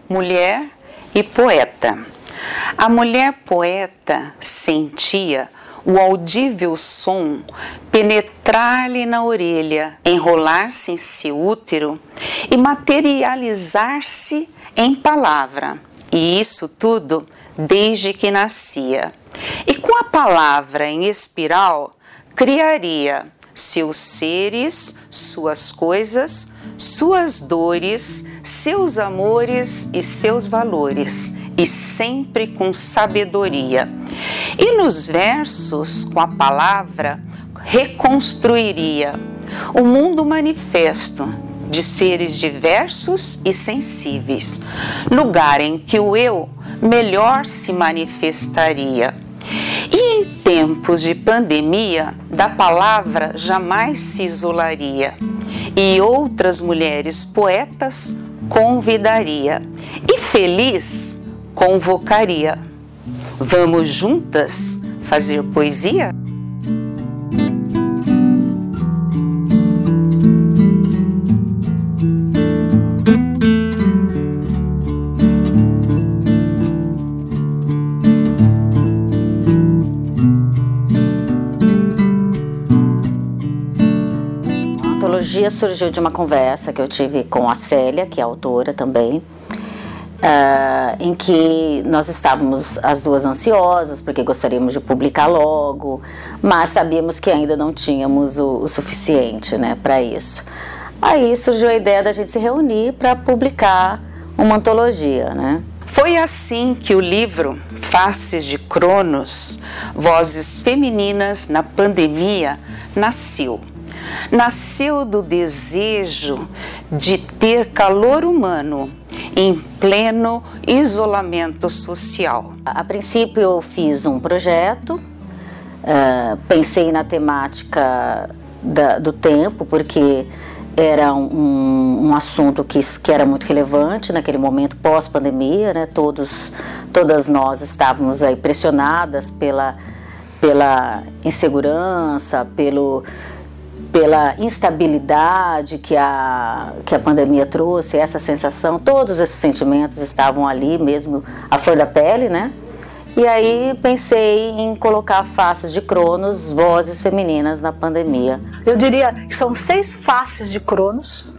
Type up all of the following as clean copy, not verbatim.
mulher e poeta. A mulher poeta sentia o audível som penetrar-lhe na orelha, enrolar-se em seu útero e materializar-se em palavra. E isso tudo desde que nascia. E com a palavra em espiral, criaria seus seres, suas coisas, suas dores, seus amores e seus valores, e sempre com sabedoria. E nos versos, com a palavra, reconstruiria o mundo manifesto de seres diversos e sensíveis, lugar em que o eu melhor se manifestaria. E em tempos de pandemia, da palavra jamais se isolaria, e outras mulheres poetas convidaria, e feliz convocaria. Vamos juntas fazer poesia? A antologia surgiu de uma conversa que eu tive com a Célia, que é autora também, em que nós estávamos as duas ansiosas, porque gostaríamos de publicar logo, mas sabíamos que ainda não tínhamos o suficiente, né, para isso. Aí surgiu a ideia da gente se reunir para publicar uma antologia, né? Foi assim que o livro Faces de Cronos, Vozes Femininas na Pandemia, nasceu. Nasceu do desejo de ter calor humano em pleno isolamento social. A princípio eu fiz um projeto, pensei na temática do tempo, porque era um assunto que era muito relevante naquele momento pós-pandemia, né? Todas nós estávamos aí pressionadas pela insegurança, pela instabilidade que a pandemia trouxe, essa sensação, todos esses sentimentos estavam ali mesmo, à flor da pele, né? E aí pensei em colocar Faces de Cronos, Vozes Femininas na Pandemia. Eu diria que são 6 faces de Cronos,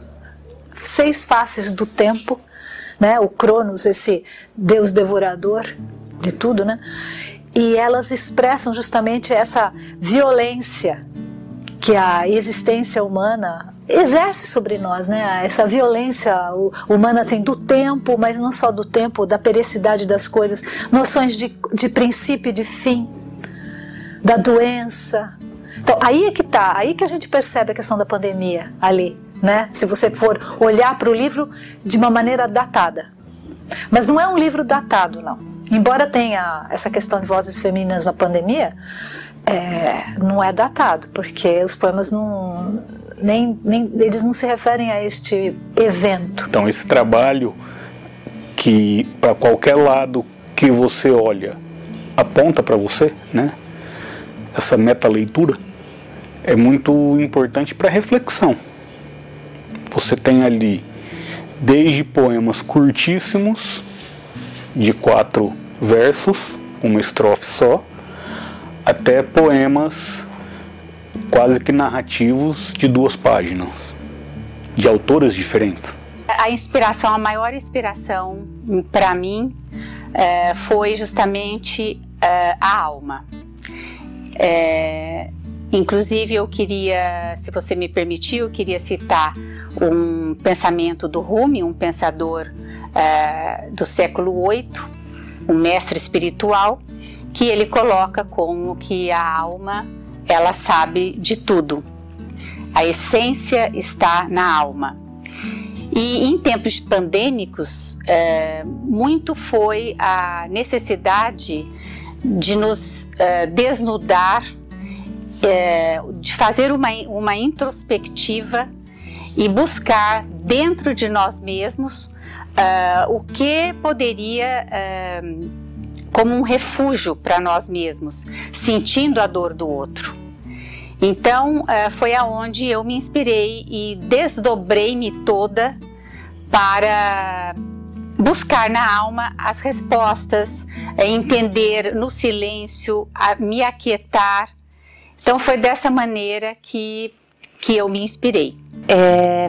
6 faces do tempo, né? O Cronos, esse deus devorador de tudo, né? E elas expressam justamente essa violência que a existência humana exerce sobre nós, né? Essa violência humana, assim, do tempo, mas não só do tempo, da periodicidade das coisas, noções de princípio e de fim, da doença. Então, aí é que tá, aí que a gente percebe a questão da pandemia ali, né? Se você for olhar para o livro de uma maneira datada. Mas não é um livro datado, não. Embora tenha essa questão de vozes femininas na pandemia, não é datado, porque os poemas eles não se referem a este evento. Então esse trabalho que para qualquer lado que você olha aponta para você, né? Essa meta-leitura é muito importante para reflexão. Você tem ali desde poemas curtíssimos de 4 versos, uma estrofe só, até poemas quase que narrativos de 2 páginas, de autoras diferentes. A maior inspiração para mim foi justamente a alma. Inclusive eu queria, se você me permitir, eu queria citar um pensamento do Rumi, um pensador do século VIII, um mestre espiritual, que ele coloca como que a alma, ela sabe de tudo. A essência está na alma. E em tempos pandêmicos, muito foi a necessidade de nos desnudar, de fazer uma introspectiva e buscar dentro de nós mesmos o que poderia como um refúgio para nós mesmos, sentindo a dor do outro. Então, foi aonde eu me inspirei e desdobrei-me toda para buscar na alma as respostas, entender no silêncio, me aquietar. Então foi dessa maneira que eu me inspirei.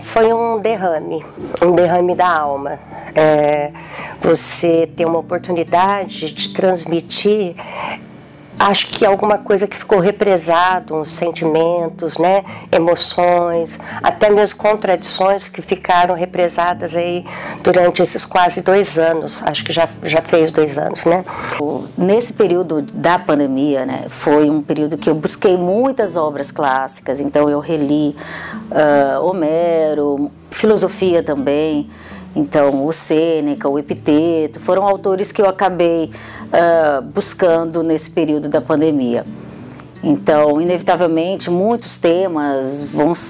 Foi um derrame da alma. Você ter uma oportunidade de transmitir, acho que alguma coisa que ficou represado, uns sentimentos, né, emoções, até mesmo contradições que ficaram represadas aí durante esses quase 2 anos. Acho que já fez 2 anos, né? Nesse período da pandemia, né, foi um período que eu busquei muitas obras clássicas. Então eu reli Homero, filosofia também. Então, o Sêneca, o Epiteto, foram autores que eu acabei buscando nesse período da pandemia. Então, inevitavelmente, muitos temas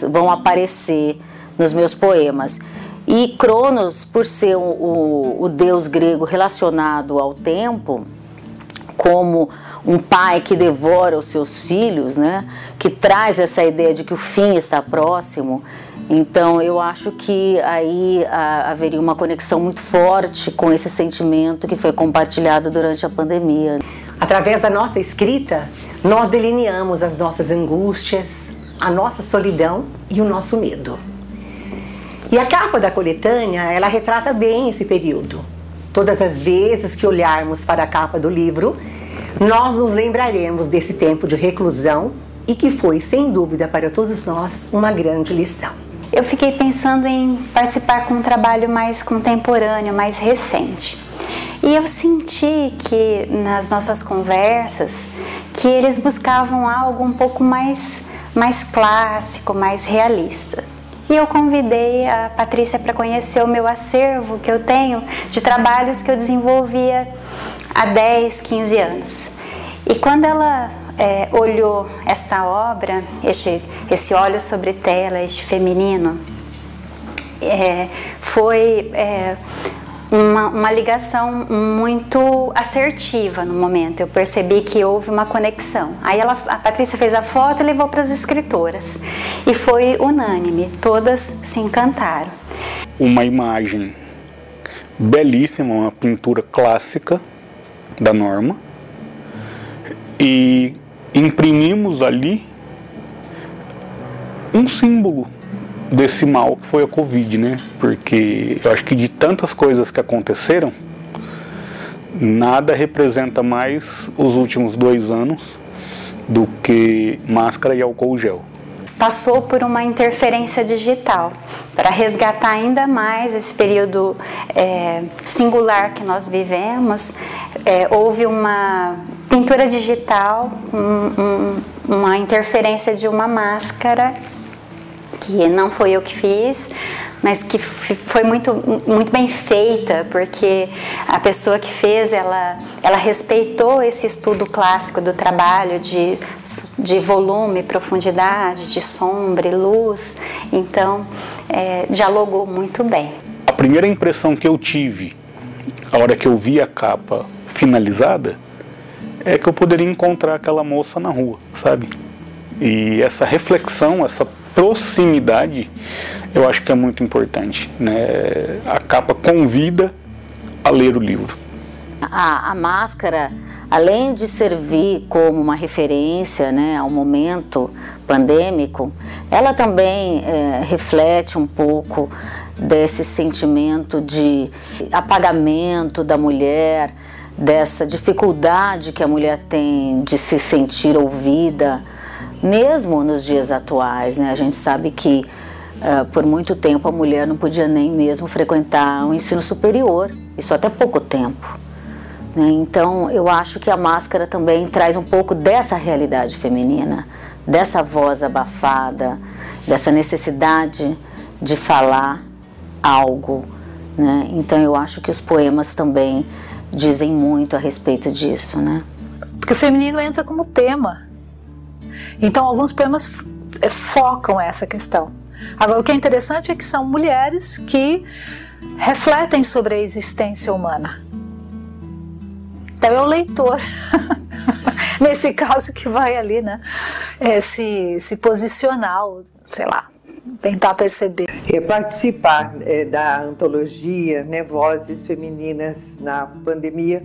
vão aparecer nos meus poemas. E Cronos, por ser o deus grego relacionado ao tempo, como um pai que devora os seus filhos, né, que traz essa ideia de que o fim está próximo. Então eu acho que aí haveria uma conexão muito forte com esse sentimento que foi compartilhado durante a pandemia. Através da nossa escrita, nós delineamos as nossas angústias, a nossa solidão e o nosso medo. E a capa da coletânea, ela retrata bem esse período. Todas as vezes que olharmos para a capa do livro, nós nos lembraremos desse tempo de reclusão e que foi, sem dúvida, para todos nós, uma grande lição. Eu fiquei pensando em participar com um trabalho mais contemporâneo, mais recente. E eu senti que nas nossas conversas, que eles buscavam algo um pouco mais clássico, mais realista. E eu convidei a Patrícia para conhecer o meu acervo que eu tenho de trabalhos que eu desenvolvia há 10, 15 anos. E quando ela olhou essa obra, esse óleo sobre tela, este feminino, foi uma ligação muito assertiva no momento. Eu percebi que houve uma conexão. Aí a Patrícia fez a foto e levou para as escritoras. E foi unânime, todas se encantaram. Uma imagem belíssima, uma pintura clássica da Norma. E imprimimos ali um símbolo desse mal que foi a Covid, né? Porque eu acho que de tantas coisas que aconteceram, nada representa mais os últimos 2 anos do que máscara e álcool gel. Passou por uma interferência digital para resgatar ainda mais esse período singular que nós vivemos. Houve uma pintura digital, uma interferência de uma máscara, que não foi eu que fiz, mas que foi muito bem feita, porque a pessoa que fez, ela respeitou esse estudo clássico do trabalho de volume, profundidade, de sombra e luz, então dialogou muito bem. A primeira impressão que eu tive, a hora que eu vi a capa finalizada, é que eu poderia encontrar aquela moça na rua, sabe? E essa reflexão, essa proximidade, eu acho que é muito importante, né? A capa convida a ler o livro. A máscara, além de servir como uma referência, né, ao momento pandêmico, ela também reflete um pouco desse sentimento de apagamento da mulher, dessa dificuldade que a mulher tem de se sentir ouvida, mesmo nos dias atuais, né? A gente sabe que por muito tempo a mulher não podia nem mesmo frequentar o ensino superior, isso até pouco tempo, né? Então eu acho que a máscara também traz um pouco dessa realidade feminina, dessa voz abafada, dessa necessidade de falar algo, né? Então eu acho que os poemas também dizem muito a respeito disso, né? Porque o feminino entra como tema. Então alguns poemas focam essa questão. Agora o que é interessante é que são mulheres que refletem sobre a existência humana. Então é o leitor, nesse caso, que vai ali, né, se posicionar, sei lá, tentar perceber. Participar da antologia, né, Vozes Femininas na Pandemia,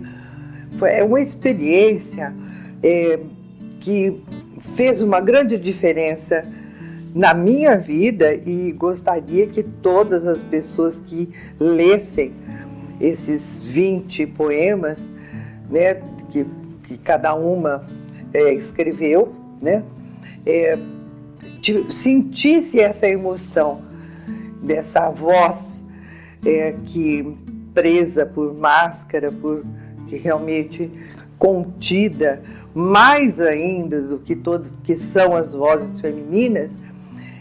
foi uma experiência que fez uma grande diferença na minha vida, e gostaria que todas as pessoas que lessem esses 20 poemas, né, que cada uma escreveu, né, sentisse essa emoção dessa voz que presa por máscara, que realmente contida, mais ainda do que que são as vozes femininas,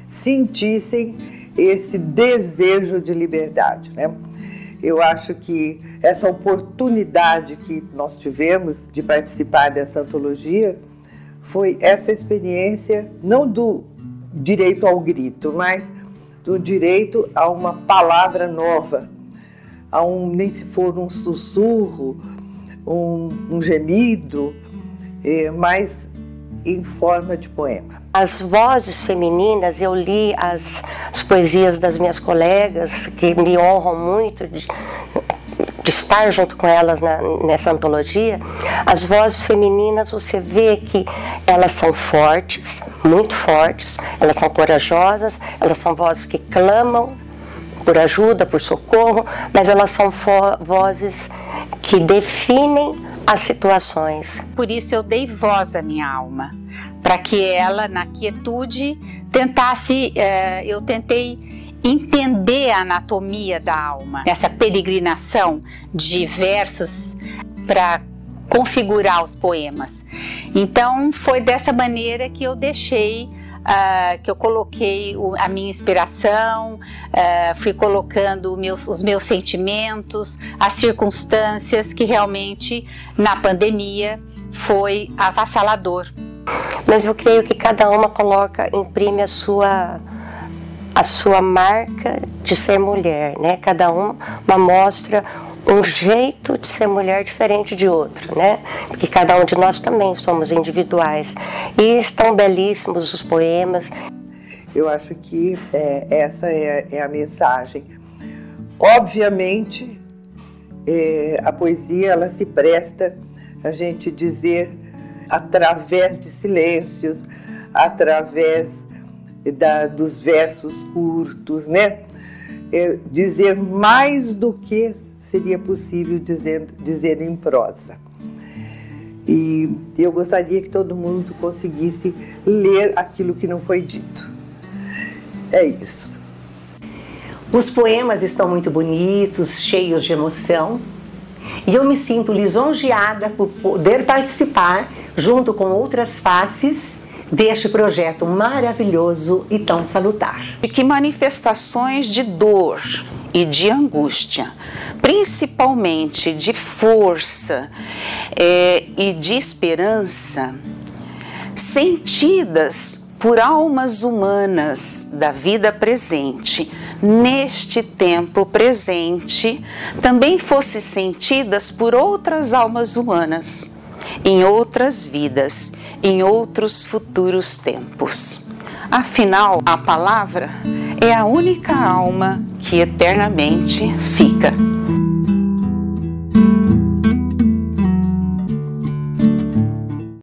sentissem esse desejo de liberdade, né? Eu acho que essa oportunidade que nós tivemos de participar dessa antologia foi essa experiência, não do direito ao grito, mas do direito a uma palavra nova, nem se for um sussurro, um gemido, mas em forma de poema. As vozes femininas, eu li as poesias das minhas colegas, que me honram muito de estar junto com elas nessa antologia. As vozes femininas, você vê que elas são fortes, muito fortes, elas são corajosas, elas são vozes que clamam por ajuda, por socorro, mas elas são vozes que definem as situações. Por isso eu dei voz à minha alma, para que ela, na quietude, eu tentei entender a anatomia da alma, nessa peregrinação de versos para configurar os poemas. Então foi dessa maneira que eu deixei, que eu coloquei a minha inspiração, fui colocando os meus sentimentos, as circunstâncias, que realmente na pandemia foi avassalador. Mas eu creio que cada uma imprime a sua marca de ser mulher, né? Cada uma mostra um jeito de ser mulher diferente de outro, né? Porque cada um de nós também somos individuais. E estão belíssimos os poemas. Eu acho que essa é a mensagem. Obviamente, a poesia ela se presta a gente dizer através de silêncios, através dos versos curtos, né? Dizer mais do que seria possível dizer em prosa. E eu gostaria que todo mundo conseguisse ler aquilo que não foi dito. É isso. Os poemas estão muito bonitos, cheios de emoção, e eu me sinto lisonjeada por poder participar, junto com outras faces, deste projeto maravilhoso e tão salutar. E que manifestações de dor e de angústia, principalmente de força e de esperança, sentidas por almas humanas da vida presente, neste tempo presente, também fossem sentidas por outras almas humanas, em outras vidas, em outros futuros tempos. Afinal, a palavra é a única alma que eternamente fica.